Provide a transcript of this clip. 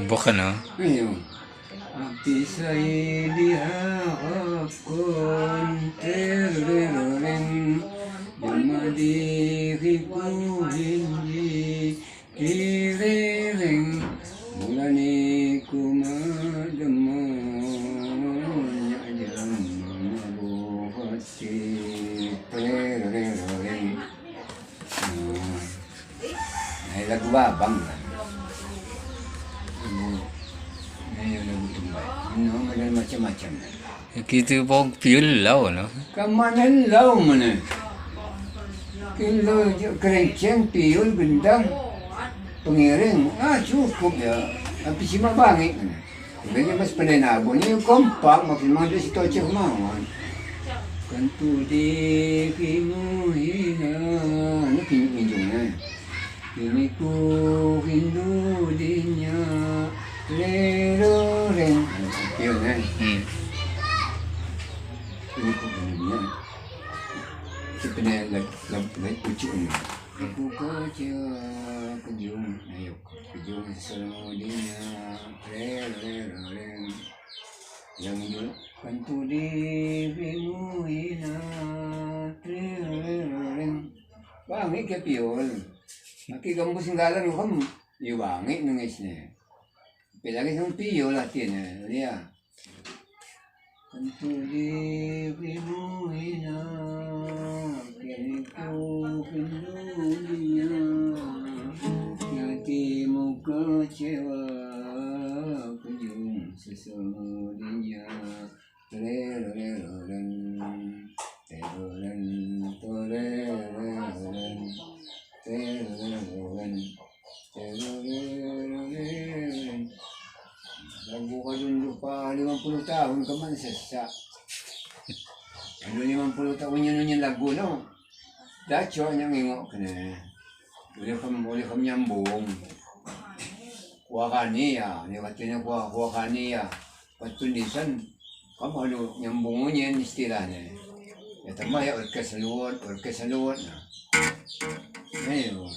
Bukan no? Ayun. Apisay dihakon terereng Yamadiri ko hindi kirereng Mula ni kumadamo Nyayang mabuhat si terereng Ay lagbabang lang. Ngayon nagutumbay. Ano, macam-macam. Kita pun piul lau no. Kamanan lau mana? Kilo kerenceng, piul, gendang, pengiring. Cukup ya. Tapi si mabangit mana? Sebenarnya mas pandai nago ni kompak makin mana si tocek mawon. Kantu dirimu hina. Ano pinjungnya? Kini ku rindu dinya. Leroreng. Piul kan? Ini ku rindunya. Sebenarnya lagi pucuk ni. Aku kecewa kejung, ayo kejung selalu dia. Leroreng. Yang itu kantu dirimu hina. Leroreng. Bangit ke piul. Maki kamu singgalan kamu, you bangit nungis ni. Pelagi sama piul lah tiada, dia. Tentu dirimu hina, kini ku rindunya. Hatimu kecewa, kunjung sesungguhnya. Leroreng, leroreng, leroreng. Lagu ka dun pa 50 tahun ka man sesak. Ano 50 tahun yun yung lagu no? Dacho niyang ingok ka na. Uli kam nyambung. Kuha ka niya. Niwati na kuha ka niya. Patulisan. Kamu ano nyambung niya yung istila na. Ito maya orkes sa luwad na. Ayun.